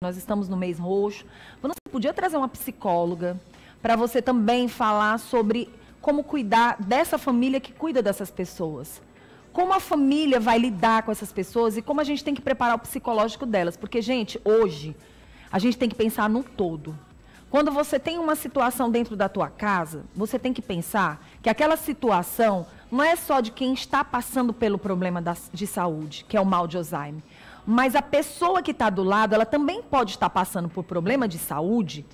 nós estamos no mês roxo. Você podia trazer uma psicóloga para você também falar sobre como cuidar dessa família que cuida dessas pessoas. Como a família vai lidar com essas pessoas e como a gente tem que preparar o psicológico delas. Porque, gente, hoje, a gente tem que pensar no todo. Quando você tem uma situação dentro da tua casa, você tem que pensar que aquela situação não é só de quem está passando pelo problema de saúde, que é o mal de Alzheimer. Mas a pessoa que está do lado, ela também pode estar passando por problema de saúde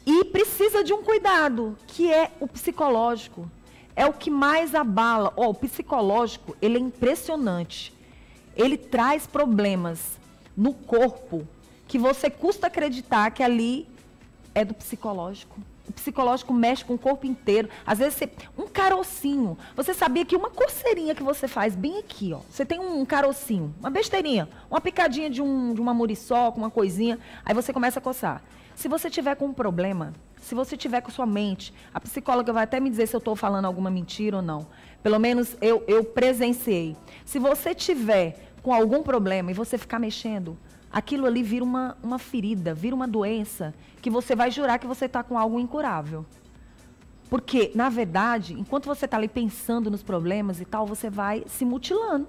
e precisa de um cuidado, que é o psicológico. É o que mais abala. O psicológico, ele é impressionante. Ele traz problemas no corpo que você custa acreditar que ali é do psicológico. O psicológico mexe com o corpo inteiro. Às vezes, um carocinho. Você sabia que uma coceirinha que você faz bem aqui, ó. Você tem um carocinho, uma besteirinha, uma picadinha de uma muriçoca, uma coisinha. Aí você começa a coçar. Se você tiver com um problema, se você tiver com sua mente, a psicóloga vai até me dizer se eu estou falando alguma mentira ou não. Pelo menos eu presenciei. Se você tiver com algum problema e você ficar mexendo, aquilo ali vira uma ferida, vira uma doença, que você vai jurar que você está com algo incurável. Porque, na verdade, enquanto você está ali pensando nos problemas e tal, você vai se mutilando.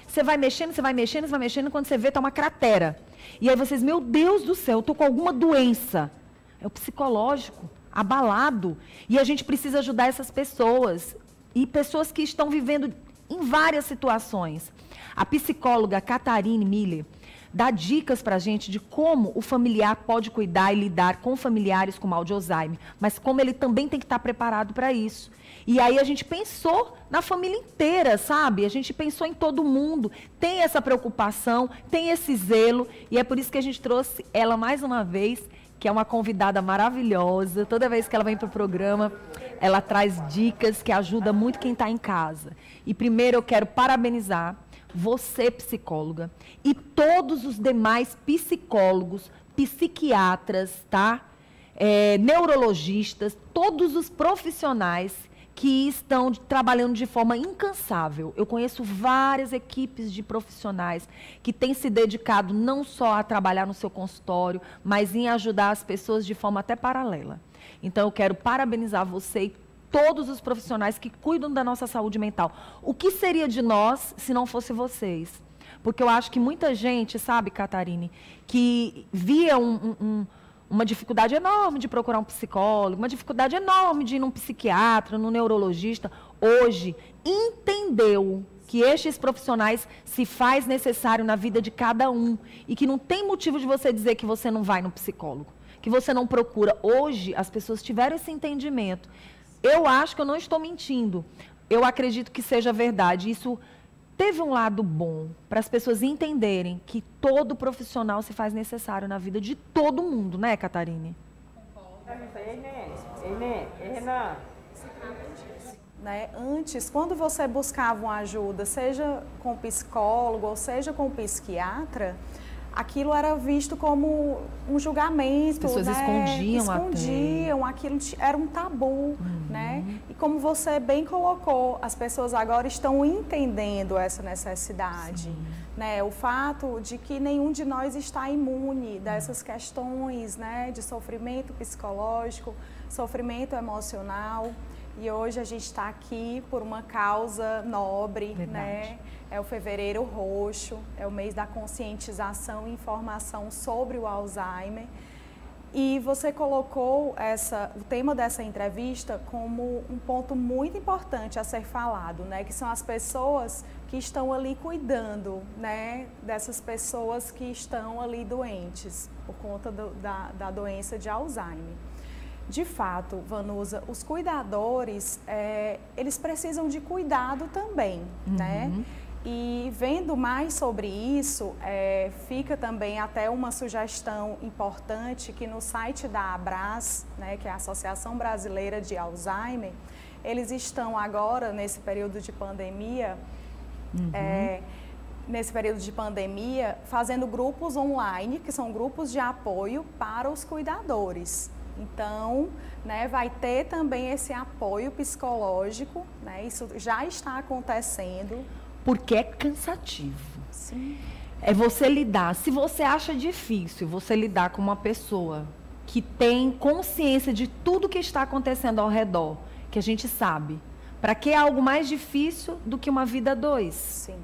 Você vai mexendo, você vai mexendo, você vai mexendo, quando você vê, está uma cratera. E aí vocês, meu Deus do céu, eu estou com alguma doença. É o psicológico, abalado. E a gente precisa ajudar essas pessoas. E pessoas que estão vivendo em várias situações. A psicóloga Catarine Miller dá dicas para a gente de como o familiar pode cuidar e lidar com familiares com mal de Alzheimer, mas como ele também tem que estar preparado para isso. E aí a gente pensou na família inteira, sabe? A gente pensou em todo mundo, tem essa preocupação, tem esse zelo, e é por isso que a gente trouxe ela mais uma vez, que é uma convidada maravilhosa. Toda vez que ela vem para o programa, ela traz dicas que ajudam muito quem está em casa. E primeiro eu quero parabenizar você, psicóloga, e todos os demais psicólogos, psiquiatras, tá? Neurologistas, todos os profissionais que estão trabalhando de forma incansável. Eu conheço várias equipes de profissionais que têm se dedicado não só a trabalhar no seu consultório, mas em ajudar as pessoas de forma até paralela. Então, eu quero parabenizar você e todos os profissionais que cuidam da nossa saúde mental. O que seria de nós se não fosse vocês? Porque eu acho que muita gente, sabe, Catarine, que via uma dificuldade enorme de procurar um psicólogo, uma dificuldade enorme de ir num psiquiatra, num neurologista, hoje entendeu que estes profissionais se faz necessário na vida de cada um e que não tem motivo de você dizer que você não vai no psicólogo, que você não procura. Hoje, as pessoas tiveram esse entendimento. Eu acho que eu não estou mentindo. Eu acredito que seja verdade. Isso teve um lado bom para as pessoas entenderem que todo profissional se faz necessário na vida de todo mundo, né, Catarine? Antes, quando você buscava uma ajuda, seja com psicólogo ou seja com psiquiatra, aquilo era visto como um julgamento. As pessoas escondiam aquilo era um tabu, né? E como você bem colocou, as pessoas agora estão entendendo essa necessidade, né? O fato de que nenhum de nós está imune dessas questões, né? De sofrimento psicológico, sofrimento emocional. E hoje a gente está aqui por uma causa nobre, né? É o Fevereiro Roxo, é o mês da conscientização e informação sobre o Alzheimer. E você colocou o tema dessa entrevista como um ponto muito importante a ser falado, né? Que são as pessoas que estão ali cuidando, né? Dessas pessoas que estão ali doentes por conta da doença de Alzheimer. De fato, Vanusa, os cuidadores, eles precisam de cuidado também, né? E vendo mais sobre isso, fica também até uma sugestão importante que no site da ABRAS, né, que é a Associação Brasileira de Alzheimer, eles estão agora, nesse período de pandemia, fazendo grupos online, que são grupos de apoio para os cuidadores. Então, né, vai ter também esse apoio psicológico, né, isso já está acontecendo. Porque é cansativo. Sim. É você lidar. Se você acha difícil você lidar com uma pessoa que tem consciência de tudo que está acontecendo ao redor, que a gente sabe, para que é algo mais difícil do que uma vida a dois? Sim.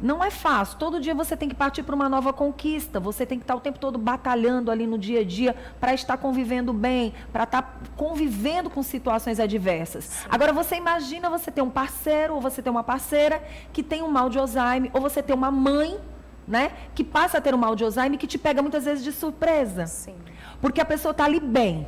Não é fácil. Todo dia você tem que partir para uma nova conquista. Você tem que estar o tempo todo batalhando ali no dia a dia para estar convivendo bem, para estar convivendo com situações adversas. Sim. Agora, você imagina você ter um parceiro ou você ter uma parceira que tem um mal de Alzheimer, ou você ter uma mãe, né, que passa a ter um mal de Alzheimer, que te pega muitas vezes de surpresa. Sim. Porque a pessoa está ali bem.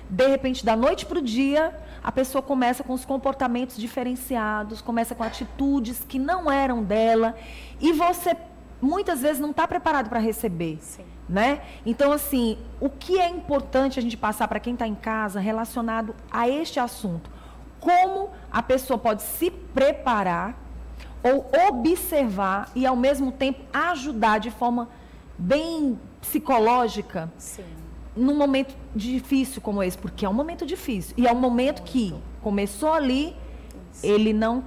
De repente, da noite para o dia, a pessoa começa com os comportamentos diferenciados, começa com atitudes que não eram dela, e você muitas vezes não está preparado para receber. Sim. Né? Então, assim, o que é importante a gente passar para quem está em casa relacionado a este assunto? Como a pessoa pode se preparar ou observar e, ao mesmo tempo, ajudar de forma bem psicológica. Sim. Num momento difícil como esse, porque é um momento difícil. E é um momento que começou ali, isso. Ele não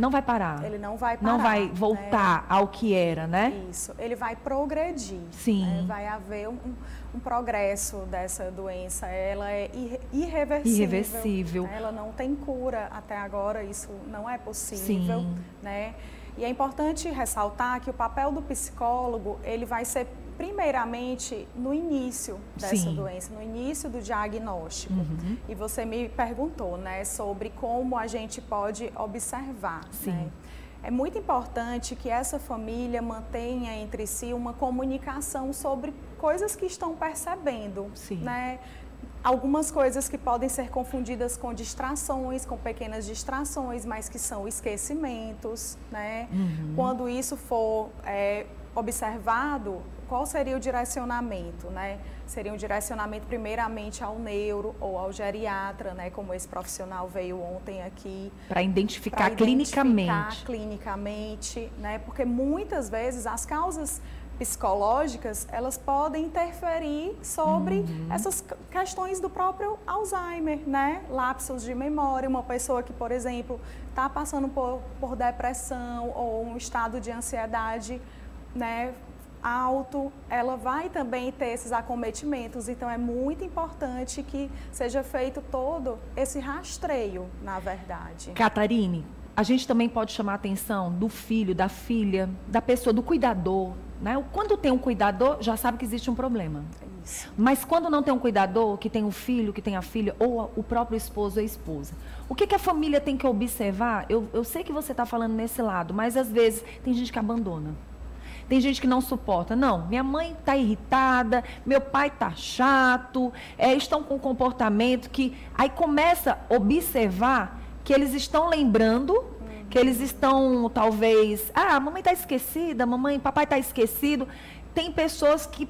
vai parar. Ele não vai parar. Não vai voltar ao que era, né? Isso. Ele vai progredir. Sim. Vai haver um progresso dessa doença. Ela é irreversível. Irreversível. Ela não tem cura até agora, isso não é possível. Sim. Né? E é importante ressaltar que o papel do psicólogo, ele vai ser primeiramente no início dessa Sim. doença, no início do diagnóstico. Uhum. E você me perguntou, né, sobre como a gente pode observar. Sim. Né? É muito importante que essa família mantenha entre si uma comunicação sobre coisas que estão percebendo. Sim. Né? Algumas coisas que podem ser confundidas com distrações, com pequenas distrações, mas que são esquecimentos. Né? Uhum. Quando isso for observado, qual seria o direcionamento, né? Seria um direcionamento primeiramente ao neuro ou ao geriatra, né? Como esse profissional veio ontem aqui. Para identificar clinicamente. Né? Porque muitas vezes as causas psicológicas, elas podem interferir sobre essas questões do próprio Alzheimer, né? Lapsos de memória, uma pessoa que, por exemplo, está passando por depressão ou um estado de ansiedade, né, alto, ela vai também ter esses acometimentos. Então, é muito importante que seja feito todo esse rastreio, na verdade. Catarine, a gente também pode chamar a atenção do filho, da filha, da pessoa, do cuidador. Né? Quando tem um cuidador, já sabe que existe um problema. Isso. Mas quando não tem um cuidador, que tem um filho, que tem a filha, ou o próprio esposo ou a esposa, o que a família tem que observar? Eu sei que você está falando nesse lado, mas às vezes tem gente que abandona. Tem gente que não suporta. Não, minha mãe está irritada, meu pai está chato, estão com um comportamento que... Aí começa a observar que eles estão lembrando, que eles estão, talvez... Ah, a mamãe está esquecida, papai está esquecido. Tem pessoas que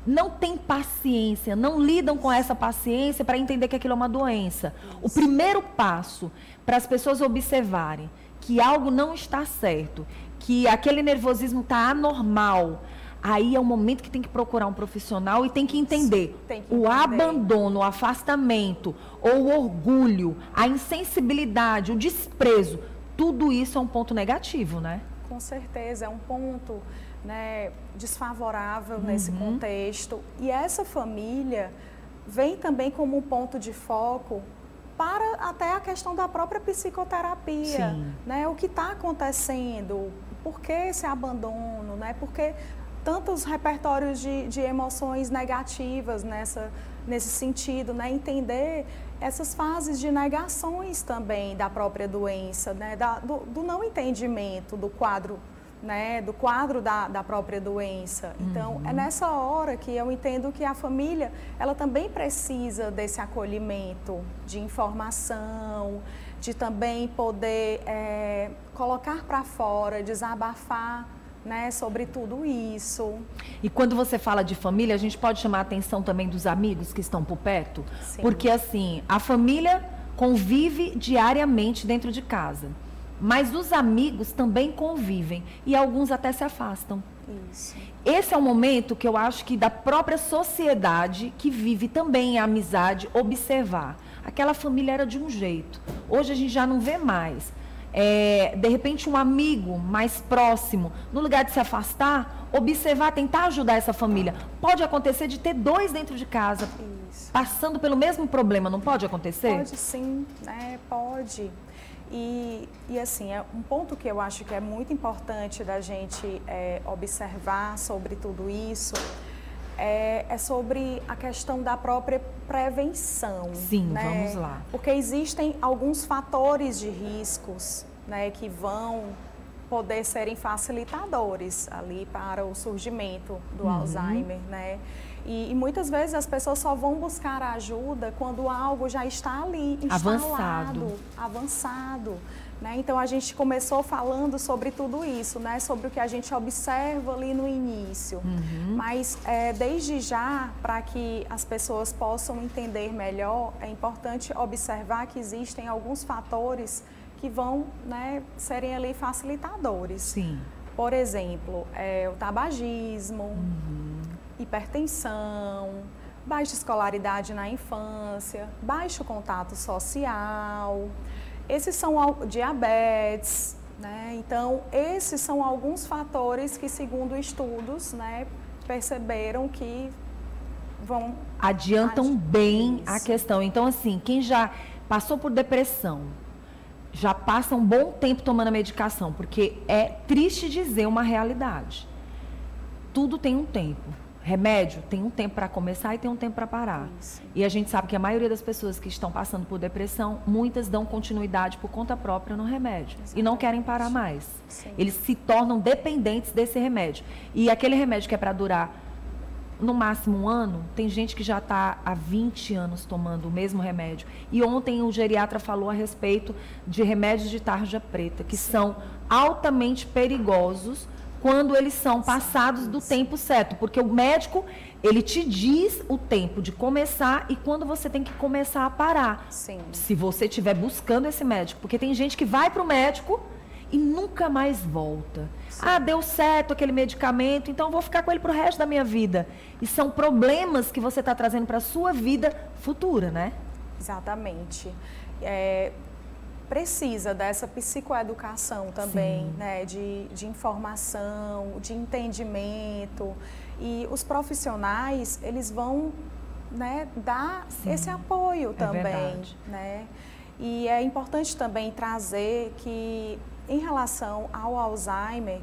não têm paciência, não lidam com essa paciência para entender que aquilo é uma doença. Isso. O primeiro passo para as pessoas observarem que algo não está certo, que aquele nervosismo está anormal, aí é o momento que tem que procurar um profissional e tem que entender. O abandono, o afastamento, ou o orgulho, a insensibilidade, o desprezo, tudo isso é um ponto negativo, né? Com certeza, é um ponto, né, desfavorável nesse contexto. E essa família vem também como um ponto de foco para até a questão da própria psicoterapia. Sim. Né? O que está acontecendo? Por que esse abandono? Né? Por que tantos repertórios de emoções negativas nesse sentido? Né? Entender essas fases de negações também da própria doença, né? Do não entendimento do quadro, né? Do quadro da própria doença. Então, é nessa hora que eu entendo que a família, ela também precisa desse acolhimento, de informação, de também poder colocar para fora, desabafar, né, sobre tudo isso. E quando você fala de família, a gente pode chamar a atenção também dos amigos que estão por perto? Sim. Porque assim, a família convive diariamente dentro de casa, mas os amigos também convivem e alguns até se afastam. Isso. Esse é o momento que eu acho que da própria sociedade que vive também a amizade observar. Aquela família era de um jeito, hoje a gente já não vê mais. de repente um amigo mais próximo, no lugar de se afastar, observar, tentar ajudar essa família. Pode acontecer de ter 2 dentro de casa, Isso. passando pelo mesmo problema, não pode acontecer? Pode sim, né? Pode. E assim, é um ponto que eu acho que é muito importante da gente observar sobre tudo isso, é sobre a questão da própria prevenção. Sim, né? vamos lá. Porque existem alguns fatores de riscos, né, que vão poder serem facilitadores ali para o surgimento do Alzheimer, né? E muitas vezes as pessoas só vão buscar ajuda quando algo já está ali, instalado, avançado. Né? Então, a gente começou falando sobre tudo isso, né? Sobre o que a gente observa ali no início. Mas, desde já, para que as pessoas possam entender melhor, é importante observar que existem alguns fatores que vão, né, serem ali facilitadores. Sim. Por exemplo, o tabagismo, hipertensão, baixa escolaridade na infância, baixo contato social, esses são diabetes, né? Então, esses são alguns fatores que, segundo estudos, né, perceberam que adiantam bem a questão. Então, assim, quem já passou por depressão, já passa um bom tempo tomando a medicação, porque é triste dizer uma realidade. Tudo tem um tempo. Remédio tem um tempo para começar e tem um tempo para parar. Isso. E a gente sabe que a maioria das pessoas que estão passando por depressão, muitas dão continuidade por conta própria no remédio. Exatamente. E não querem parar mais. Sim. Eles se tornam dependentes desse remédio. E aquele remédio que é para durar no máximo 1 ano, tem gente que já está há 20 anos tomando o mesmo remédio. E ontem o geriatra falou a respeito de remédios de tarja preta, que são altamente perigosos quando eles são passados do tempo certo. Porque o médico, ele te diz o tempo de começar e quando você tem que começar a parar. Sim. Se você estiver buscando esse médico. Porque tem gente que vai para o médico e nunca mais volta. Sim. Ah, deu certo aquele medicamento, então eu vou ficar com ele para o resto da minha vida. E são problemas que você está trazendo para a sua vida futura, né? Exatamente. Precisa dessa psicoeducação também, né? De informação, de entendimento. E os profissionais, eles vão, né, dar esse apoio também. Verdade. Né? E é importante também trazer que, em relação ao Alzheimer,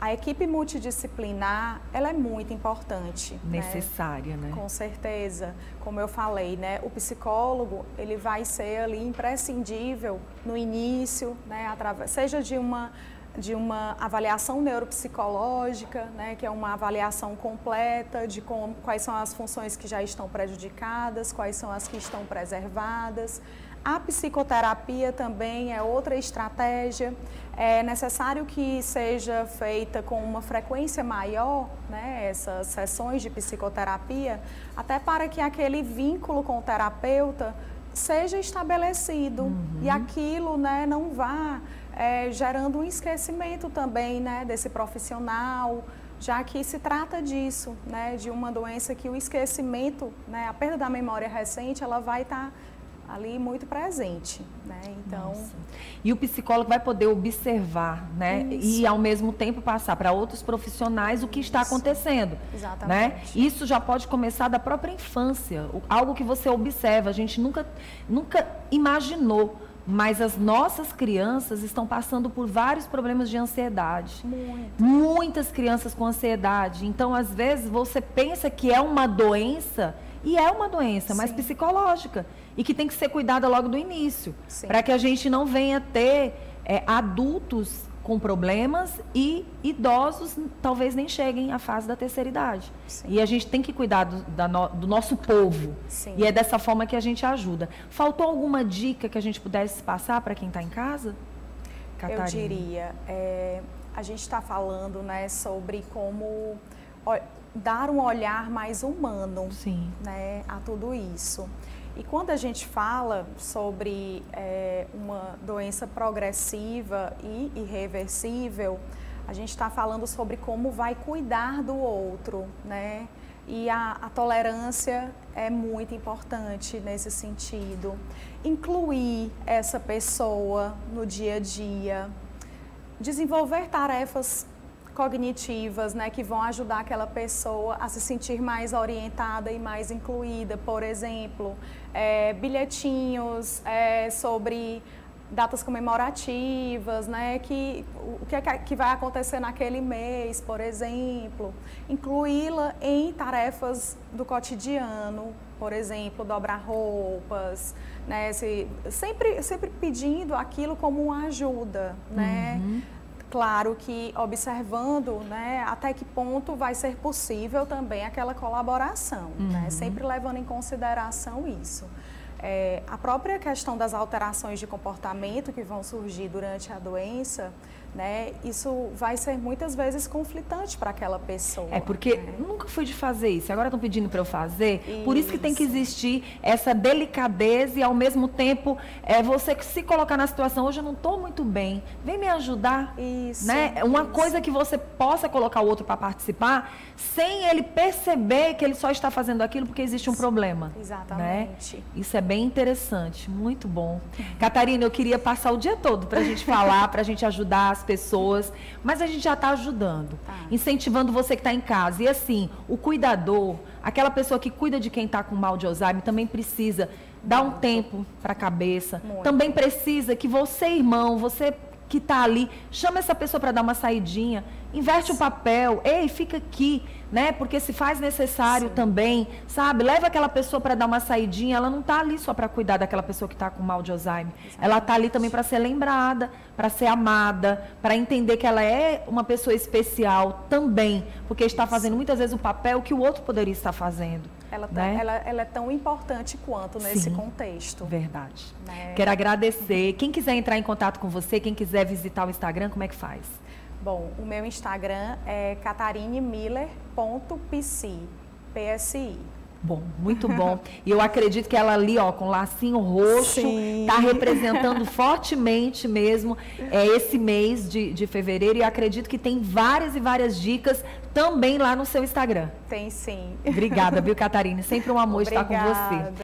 a equipe multidisciplinar, ela é muito importante. Necessária, né? Com certeza. Como eu falei, né? O psicólogo, ele vai ser ali imprescindível no início, né? Seja de uma avaliação neuropsicológica, né? Que é uma avaliação completa de quais são as funções que já estão prejudicadas, quais são as que estão preservadas. A psicoterapia também é outra estratégia. É necessário que seja feita com uma frequência maior, né, essas sessões de psicoterapia, até para que aquele vínculo com o terapeuta seja estabelecido e aquilo, né, não vá gerando um esquecimento também, né, desse profissional, já que se trata disso, né, de uma doença que o esquecimento, né, a perda da memória recente, ela vai estar ali muito presente, né? Então, e o psicólogo vai poder observar, né? E ao mesmo tempo passar para outros profissionais o que está acontecendo. Exatamente. Né? Isso já pode começar da própria infância, algo que você observa, a gente nunca imaginou, mas as nossas crianças estão passando por vários problemas de ansiedade. Muitas crianças com ansiedade. Então, às vezes, você pensa que é uma doença, e é uma doença, mas psicológica. E que tem que ser cuidada logo do início. Para que a gente não venha ter adultos com problemas e idosos talvez nem cheguem à fase da terceira idade. E a gente tem que cuidar do nosso povo. E é dessa forma que a gente ajuda. Faltou alguma dica que a gente pudesse passar para quem está em casa, Catarina? Eu diria, a gente está falando, né, sobre como dar um olhar mais humano, né, a tudo isso. E quando a gente fala sobre uma doença progressiva e irreversível, a gente está falando sobre como vai cuidar do outro, né? E a tolerância é muito importante nesse sentido. Incluir essa pessoa no dia a dia, desenvolver tarefas cognitivas, né, que vão ajudar aquela pessoa a se sentir mais orientada e mais incluída. Por exemplo, bilhetinhos sobre datas comemorativas, né, o que vai acontecer naquele mês, por exemplo. Incluí-la em tarefas do cotidiano, por exemplo, dobrar roupas, né, sempre pedindo aquilo como uma ajuda, né. Claro que observando, né, até que ponto vai ser possível também aquela colaboração, né, sempre levando em consideração isso. A própria questão das alterações de comportamento que vão surgir durante a doença, né, isso vai ser muitas vezes conflitante para aquela pessoa. Porque nunca fui de fazer isso, agora estão pedindo para eu fazer, por isso que tem que existir essa delicadeza e ao mesmo tempo você se colocar na situação, hoje eu não estou muito bem, vem me ajudar, né? Uma coisa que você possa colocar o outro para participar, sem ele perceber que ele só está fazendo aquilo porque existe um problema. Exatamente. Né? Isso é bem interessante, muito bom. Catarina, eu queria passar o dia todo para a gente falar, para a gente ajudar as pessoas, mas a gente já está ajudando, incentivando você que está em casa. E assim, o cuidador, aquela pessoa que cuida de quem está com mal de Alzheimer, também precisa dar um tempo para a cabeça. Também precisa que você, irmão, você que está ali, chama essa pessoa para dar uma saidinha, inverte o papel, ei, fica aqui, né? Porque se faz necessário também, sabe? Leva aquela pessoa para dar uma saidinha, ela não está ali só para cuidar daquela pessoa que está com mal de Alzheimer. Ela está ali também para ser lembrada, para ser amada, para entender que ela é uma pessoa especial também, porque está fazendo muitas vezes o papel que o outro poderia estar fazendo. Ela é tão importante quanto nesse contexto. Verdade. Quero agradecer. Quem quiser entrar em contato com você, quem quiser visitar o Instagram, como é que faz? Bom, o meu Instagram é catarinemiller.psi. Bom, muito bom. E eu acredito que ela ali, ó, com lacinho roxo, está representando fortemente mesmo esse mês de fevereiro. E acredito que tem várias e várias dicas também lá no seu Instagram. Tem sim. Obrigada, viu, Catarina? Sempre um amor estar com você.